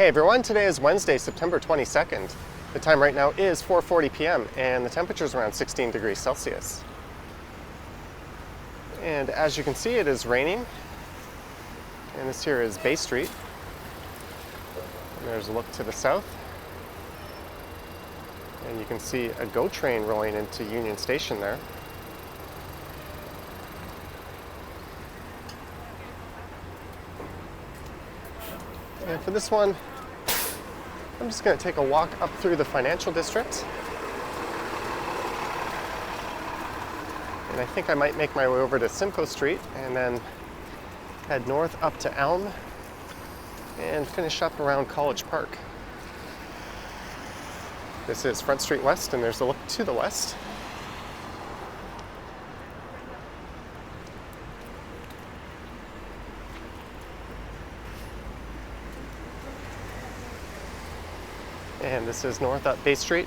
Hey everyone, today is Wednesday, September 22nd. The time right now is 4:40 p.m. and the temperature is around 16 degrees Celsius. And as you can see, it is raining. And this here is Bay Street. And there's a look to the south. And you can see a GO train rolling into Union Station there. And for this one, I'm just going to take a walk up through the financial district. And I think I might make my way over to Simcoe Street and then head north up to Elm and finish up around College Park. This is Front Street West, and there's a look to the west. And this is north up Bay Street.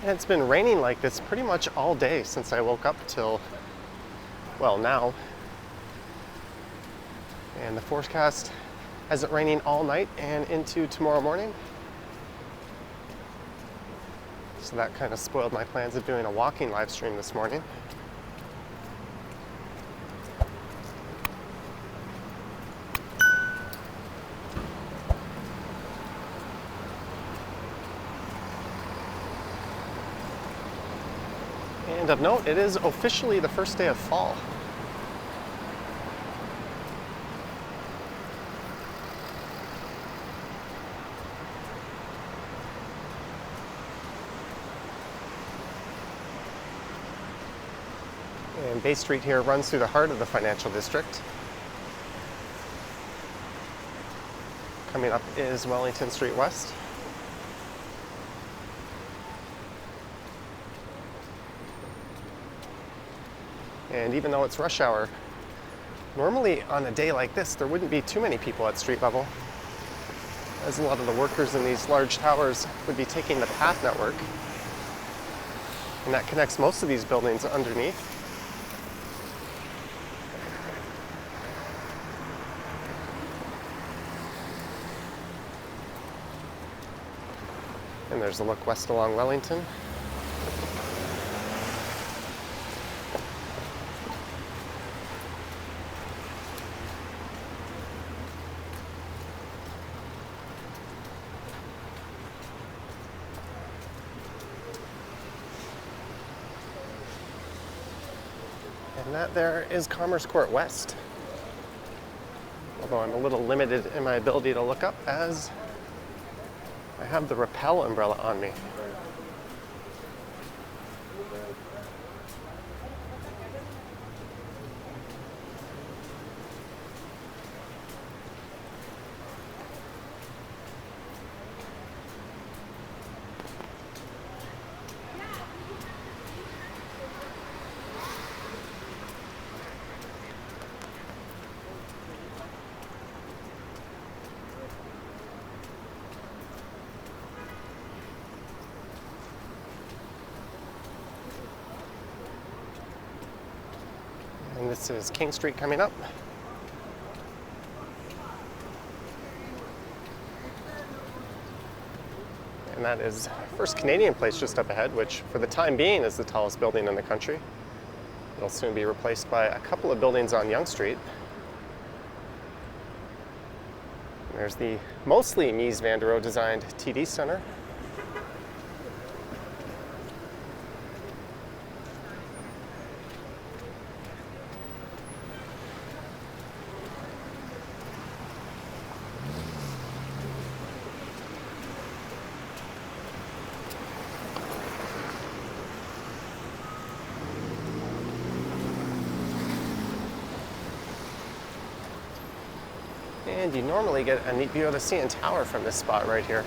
And it's been raining like this pretty much all day since I woke up till, well, now. And the forecast has it raining all night and into tomorrow morning. So that kind of spoiled my plans of doing a walking live stream this morning. And of note, it is officially the first day of fall. And Bay Street here runs through the heart of the financial district. Coming up is Wellington Street West. And even though it's rush hour, normally on a day like this, there wouldn't be too many people at street level, as a lot of the workers in these large towers would be taking the path network, and that connects most of these buildings underneath. And there's a look west along Wellington. And that there is Commerce Court West. Although I'm a little limited in my ability to look up as I have the rappel umbrella on me. And this is King Street coming up. And that is First Canadian Place just up ahead, which for the time being is the tallest building in the country. It'll soon be replaced by a couple of buildings on Yonge Street. And there's the mostly Mies van der Rohe designed TD Center. And you normally get a neat view of the CN Tower from this spot right here.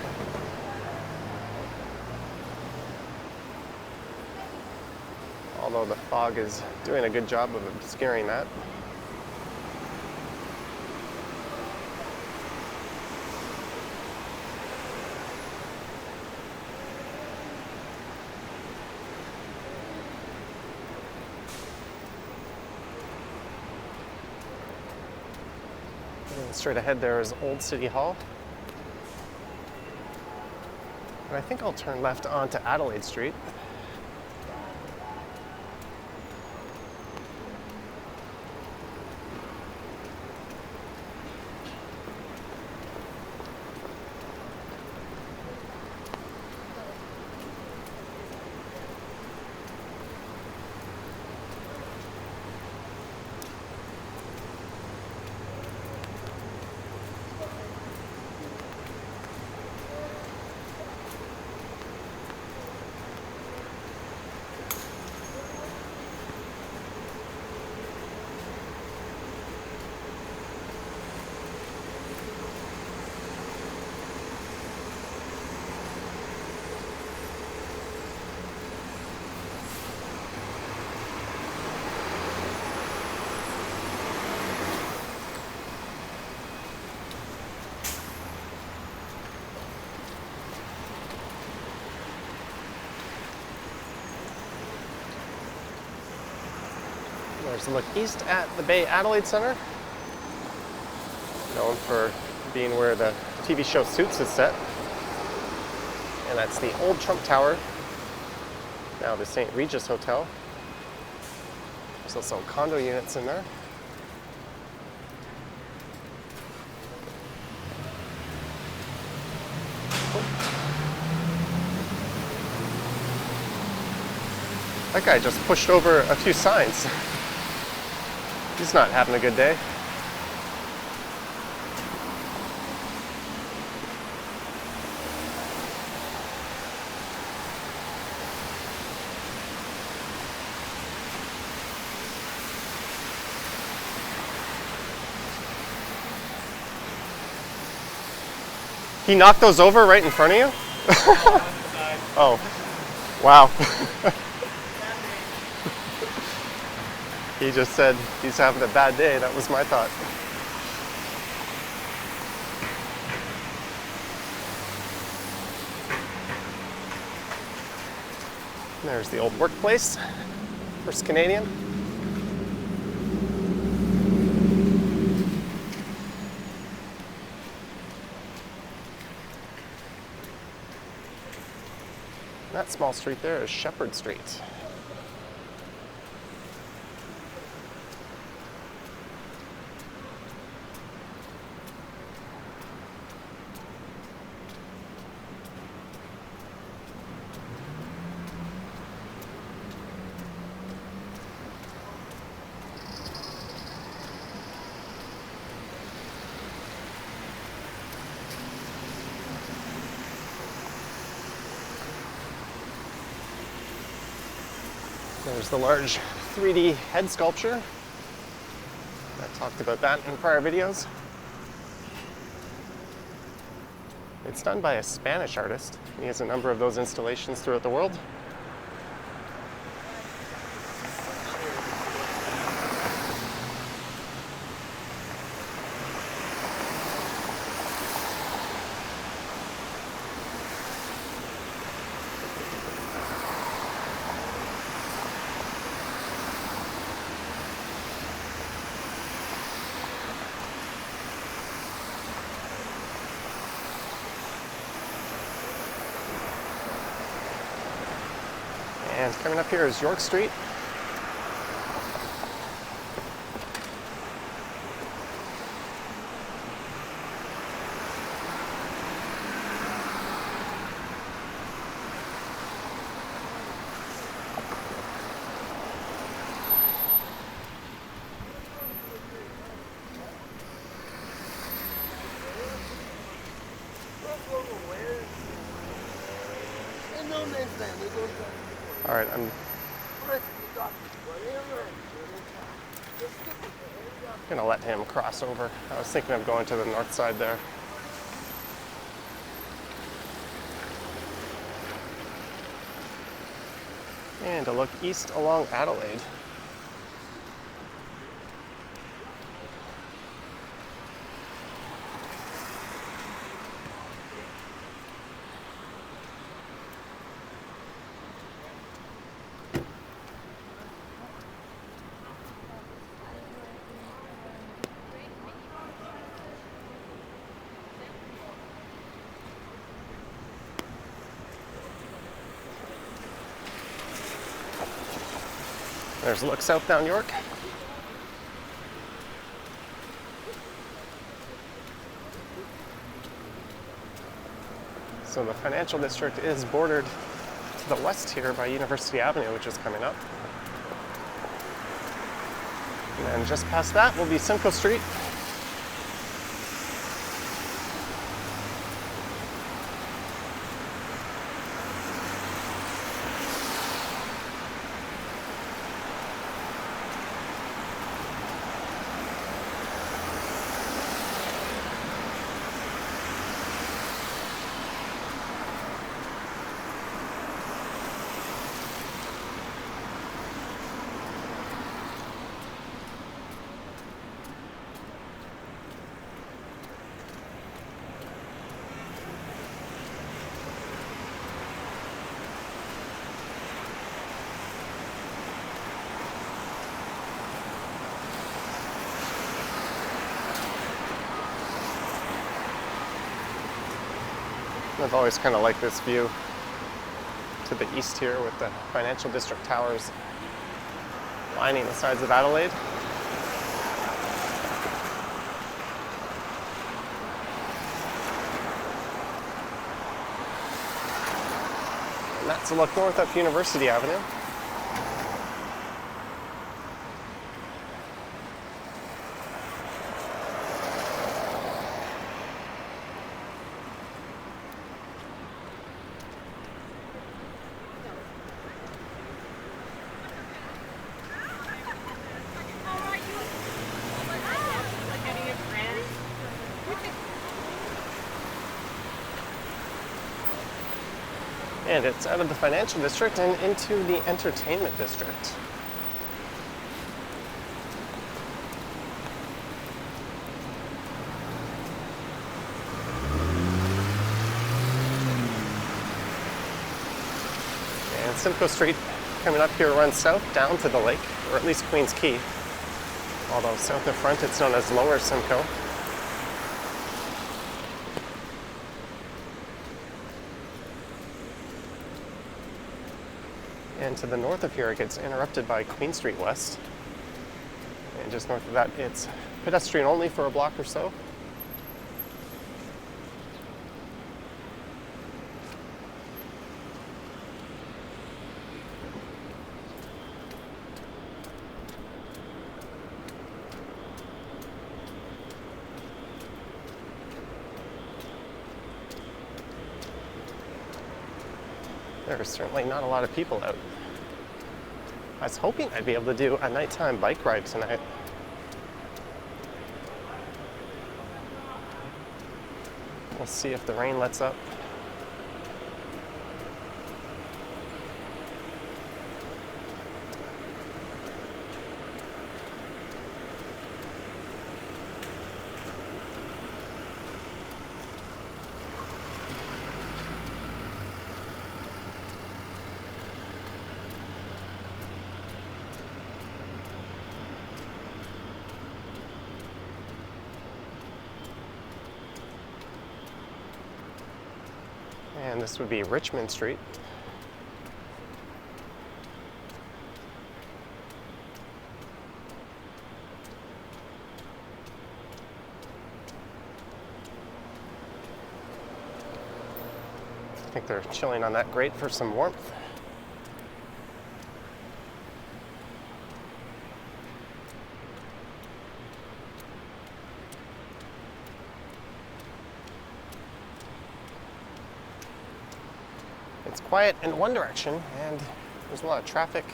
Although the fog is doing a good job of obscuring that. And straight ahead there is Old City Hall. And I think I'll turn left onto Adelaide Street. There's a look east at the Bay Adelaide Centre, known for being where the TV show Suits is set. And that's the old Trump Tower, now the St. Regis Hotel. There's also condo units in there. That guy just pushed over a few signs. He's not having a good day. He knocked those over right in front of you? Oh, wow. He just said he's having a bad day. That was my thought. There's the old workplace, First Canadian. That small street there is Shepherd Street. There's the large 3D head sculpture. I talked about that in prior videos. It's done by a Spanish artist. He has a number of those installations throughout the world. And coming up here is York Street. All right, I'm gonna let him cross over. I was thinking of going to the north side there. And to look east along Adelaide. There's a look south down York. So the financial district is bordered to the west here by University Avenue, which is coming up. And then just past that will be Simcoe Street. I've always kind of liked this view to the east here with the financial district towers lining the sides of Adelaide. And that's a look north up University Avenue. And it's out of the financial district and into the entertainment district. And Simcoe Street coming up here runs south down to the lake, or at least Queen's Quay. Although south of front it's known as Lower Simcoe. And to the north of here, it gets interrupted by Queen Street West. And just north of that, it's pedestrian only for a block or so. There's certainly not a lot of people out. I was hoping I'd be able to do a nighttime bike ride tonight. We'll see if the rain lets up. And this would be Richmond Street. I think they're chilling on that grate for some warmth. It's quiet in one direction, and there's a lot of traffic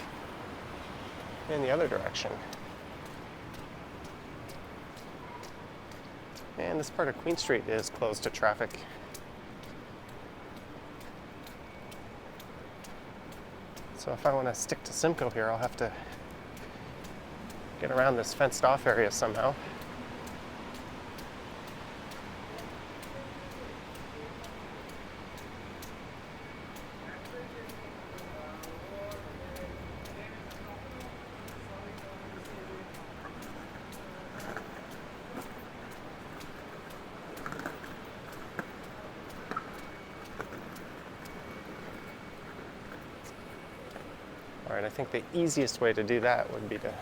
in the other direction. And this part of Queen Street is closed to traffic. So if I want to stick to Simcoe here, I'll have to get around this fenced off area somehow. All right, I think the easiest way to do that would be to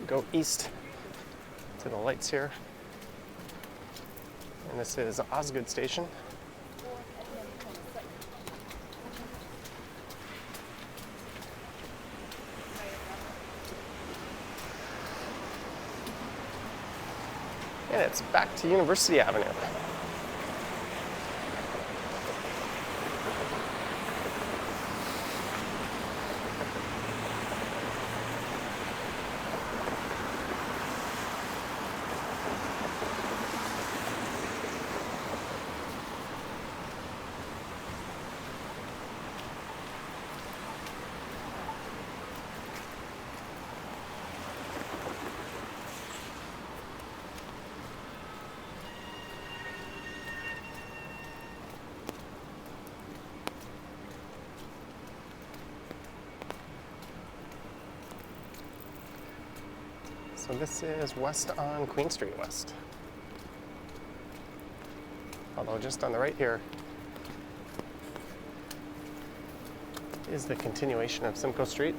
go east to the lights here. And this is Osgood Station. And it's back to University Avenue. So this is west on Queen Street West. Although just on the right here is the continuation of Simcoe Street.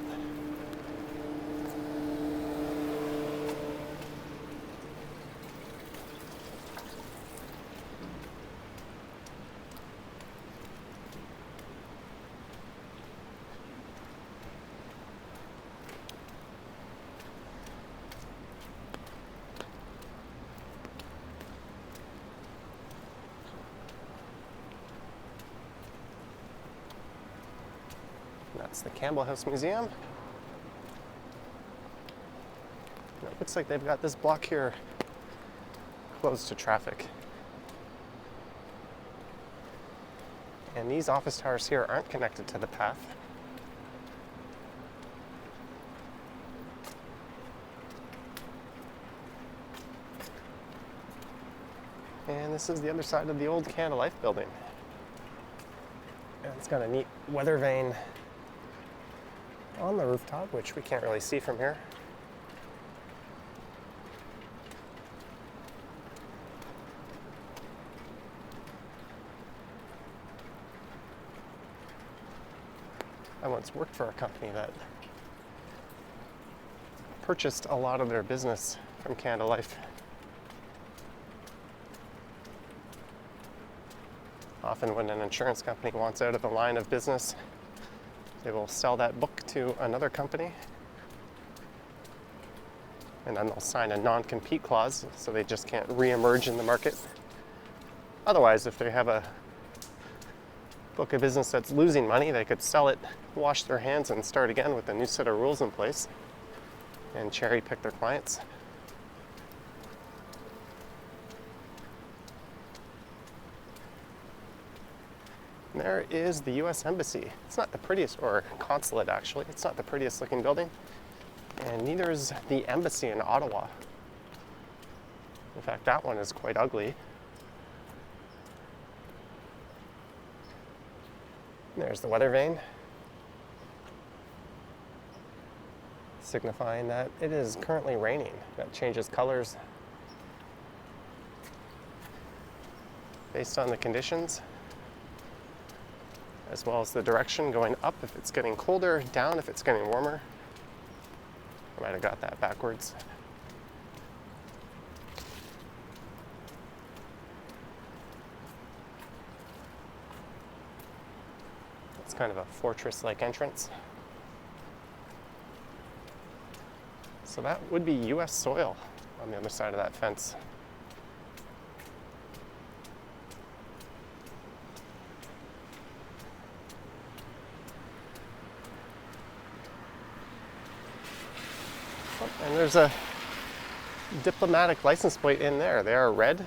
That's the Campbell House Museum. And it looks like they've got this block here closed to traffic. And these office towers here aren't connected to the path. And this is the other side of the old Canada Life building. And it's got a neat weather vane on the rooftop, which we can't really see from here. I once worked for a company that purchased a lot of their business from Canada Life. Often when an insurance company wants out of the line of business, they will sell that book to another company, and then they'll sign a non-compete clause so they just can't re-emerge in the market. Otherwise, if they have a book of business that's losing money, they could sell it, wash their hands, and start again with a new set of rules in place and cherry pick their clients. There is the U.S. Embassy. It's not the prettiest, or consulate actually, it's not the prettiest looking building. And neither is the embassy in Ottawa. In fact, that one is quite ugly. There's the weather vane, signifying that it is currently raining. That changes colors based on the conditions, as well as the direction going up if it's getting colder, down if it's getting warmer. I might have got that backwards. It's kind of a fortress-like entrance. So that would be U.S. soil on the other side of that fence. And there's a diplomatic license plate in there. They are red.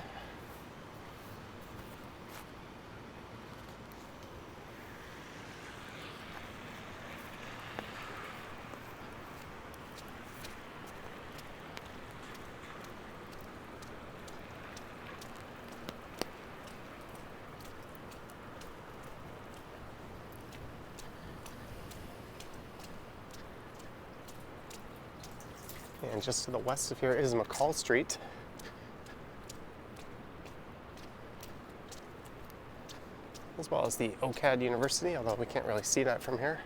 And just to the west of here is McCall Street. As well as the OCAD University, although we can't really see that from here.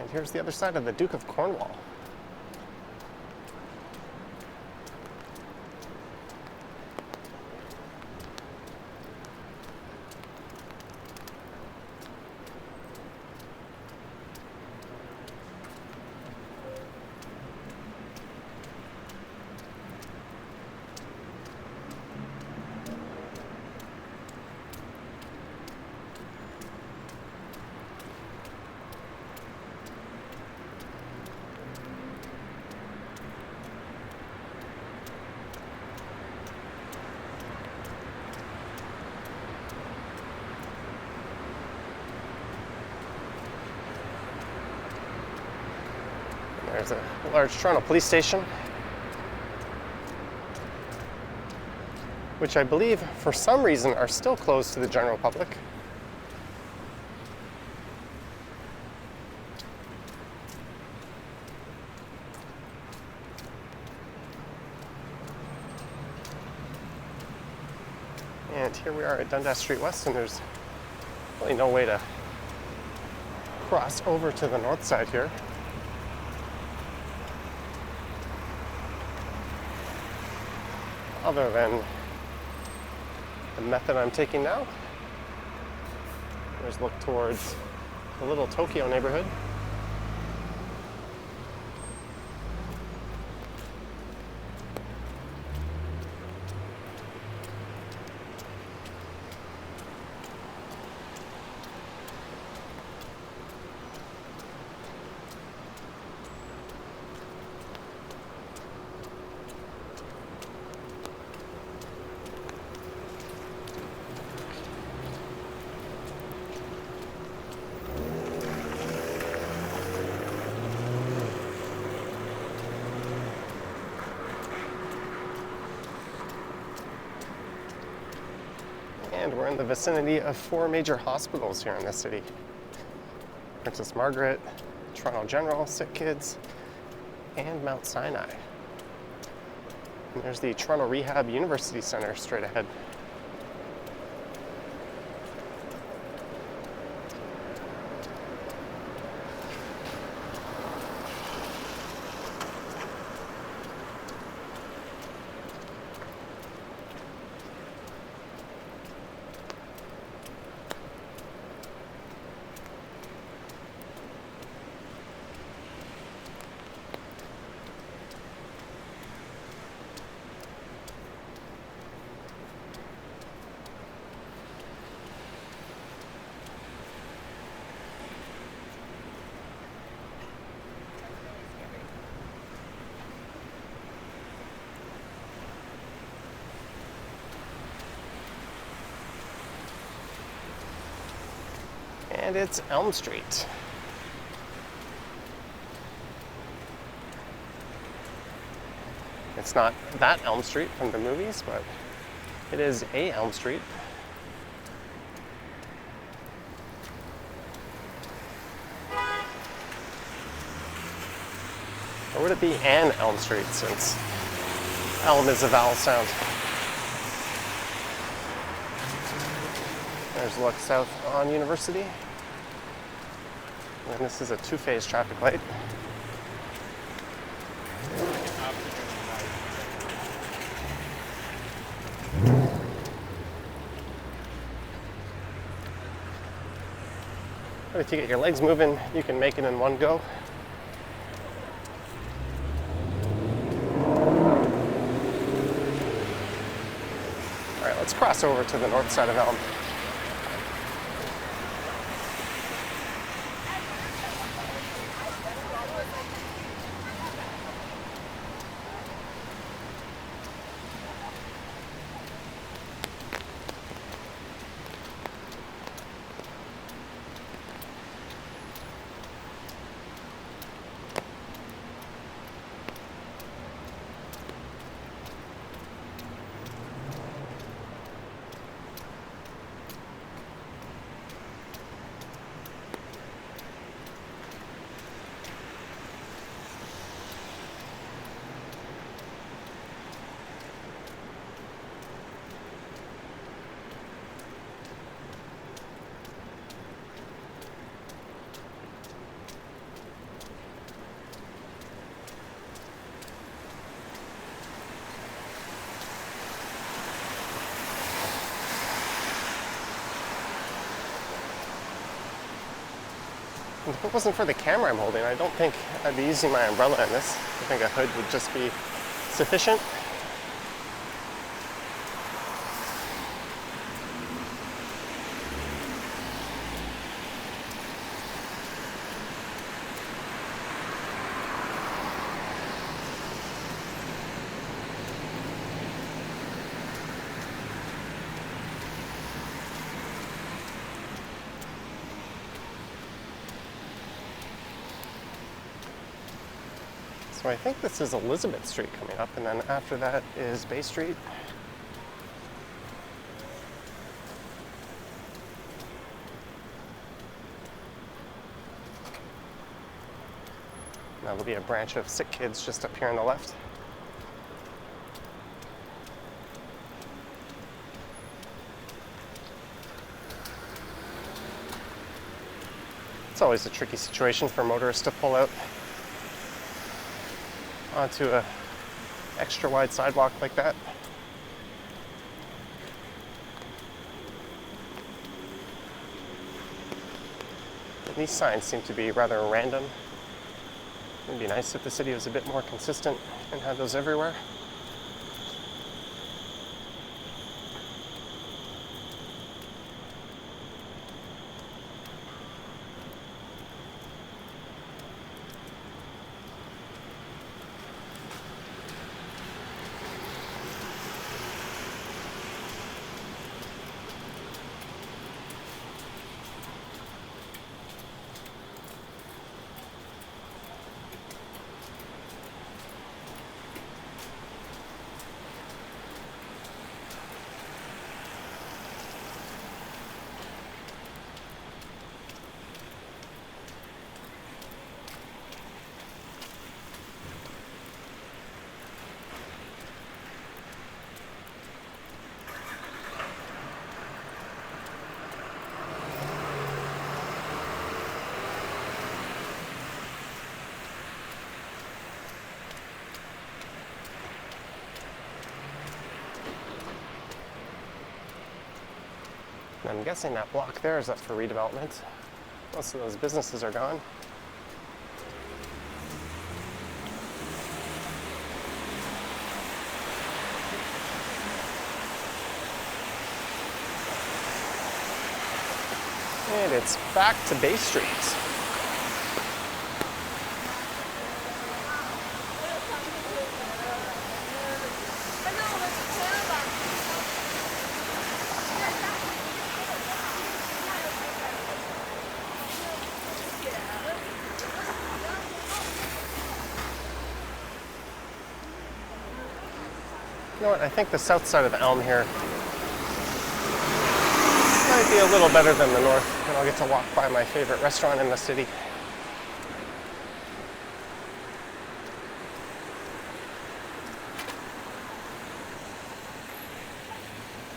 And here's the other side of the Duke of Cornwall. There's a large Toronto police station, which I believe, for some reason, are still closed to the general public. And here we are at Dundas Street West, and there's really no way to cross over to the north side here. Other than the method I'm taking now. Let's look towards the Little Tokyo neighborhood. And we're in the vicinity of 4 major hospitals here in the city. Princess Margaret, Toronto General, Sick Kids, and Mount Sinai. And there's the Toronto Rehab University Center straight ahead. And it's Elm Street. It's not that Elm Street from the movies, but it is a Elm Street. Or would it be an Elm Street, since Elm is a vowel sound? There's a look south on University. And this is a 2-phase traffic light. But if you get your legs moving, you can make it in one go. All right, let's cross over to the north side of Elm. And if it wasn't for the camera I'm holding, I don't think I'd be using my umbrella in this. I think a hood would just be sufficient. So I think this is Elizabeth Street coming up, and then after that is Bay Street. Now there'll be a branch of sick kids just up here on the left. It's always a tricky situation for motorists to pull out onto a extra wide sidewalk like that. And these signs seem to be rather random. It'd be nice if the city was a bit more consistent and had those everywhere. And I'm guessing that block there is up for redevelopment. Most of those businesses are gone. And it's back to Bay Street. You know what, I think the south side of Elm here might be a little better than the north, and I'll get to walk by my favorite restaurant in the city.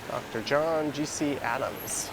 Dr. John G.C. Adams.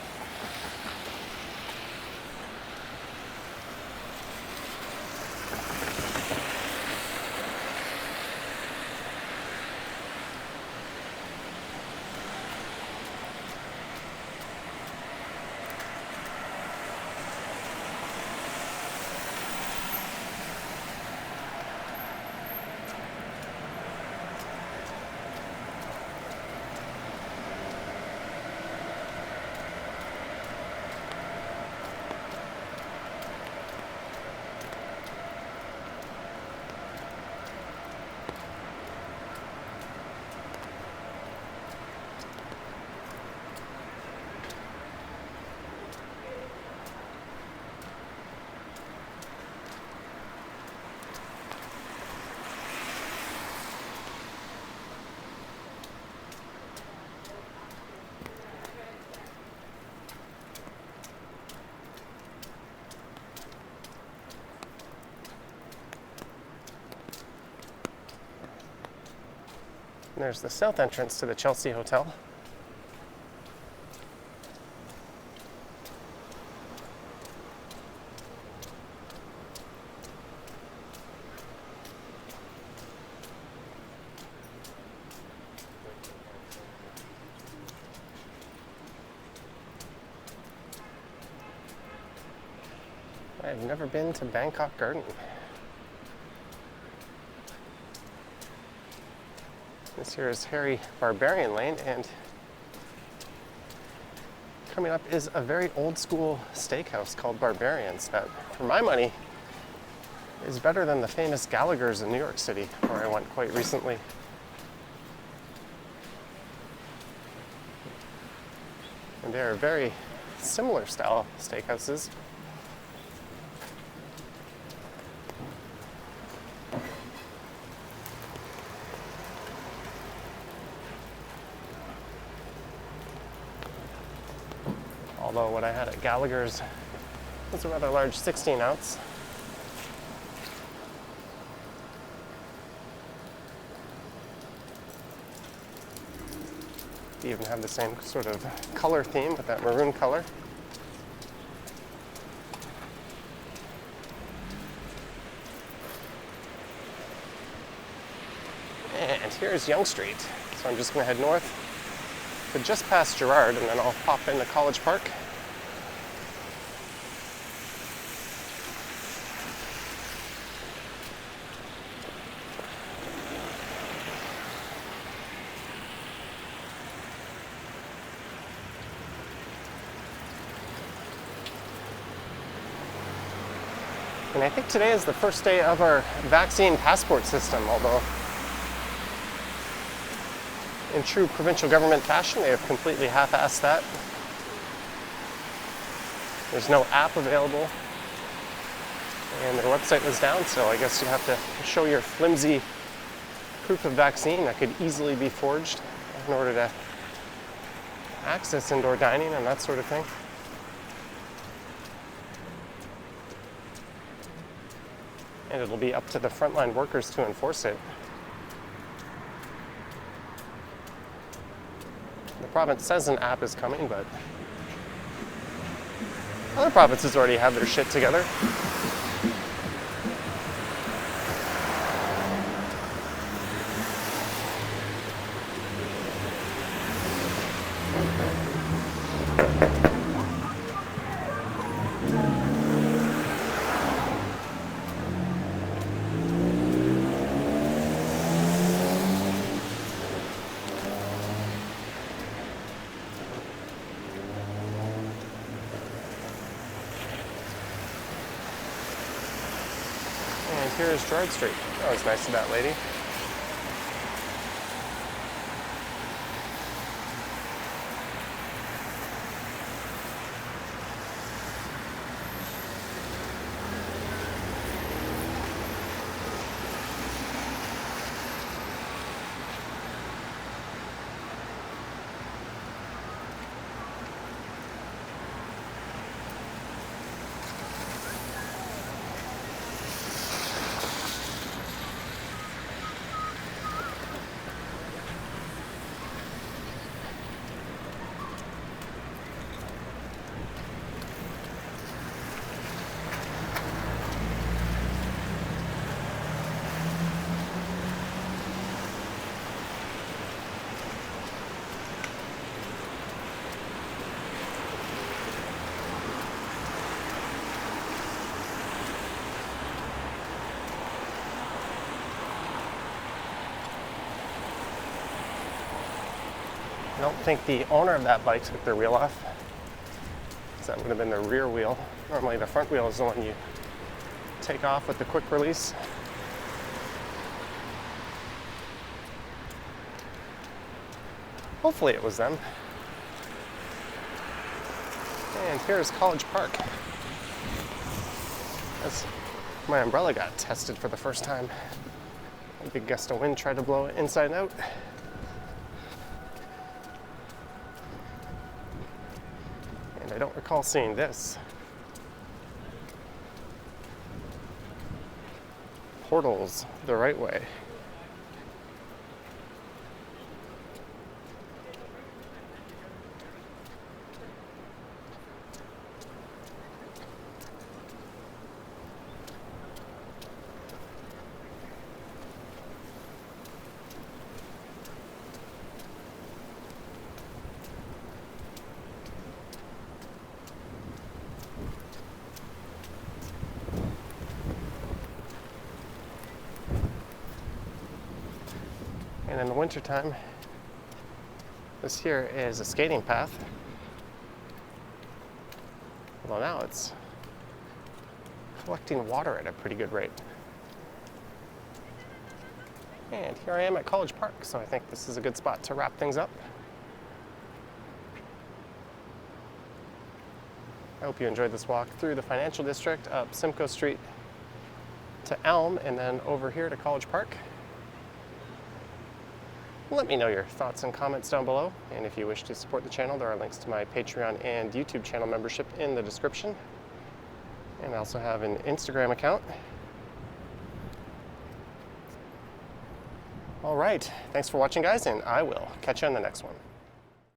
And there's the south entrance to the Chelsea Hotel. I've never been to Bangkok Garden. This here is Harry Barbarian Lane, and coming up is a very old school steakhouse called Barbarian's that, for my money, is better than the famous Gallagher's in New York City, where I went quite recently. And they are very similar style steakhouses. Although what I had at Gallagher's was a rather large 16-ounce. They even have the same sort of color theme with that maroon color. And here's Yonge Street. So I'm just going to head north to just past Gerrard, and then I'll pop into College Park. And I think today is the first day of our vaccine passport system, although in true provincial government fashion, they have completely half-assed that. There's no app available, and their website was down, so I guess you have to show your flimsy proof of vaccine that could easily be forged in order to access indoor dining and that sort of thing. And it'll be up to the frontline workers to enforce it. The province says an app is coming, but other provinces already have their shit together. And here is Gerrard Street. That was nice of that lady. I don't think the owner of that bike took their wheel off, because that would have been the rear wheel. Normally the front wheel is the one you take off with the quick release. Hopefully it was them. And here's College Park. As my umbrella got tested for the first time. A big gust of wind tried to blow it inside out. I don't recall seeing this. Portals the right way. in the wintertime, this here is a skating path. Although now it's collecting water at a pretty good rate. And here I am at College Park, so I think this is a good spot to wrap things up. I hope you enjoyed this walk through the financial district, up Simcoe Street to Elm, and then over here to College Park. Let me know your thoughts and comments down below, and if you wish to support the channel, there are links to my Patreon and YouTube channel membership in the description. And I also have an Instagram account. All right, thanks for watching, guys, and I will catch you on the next one.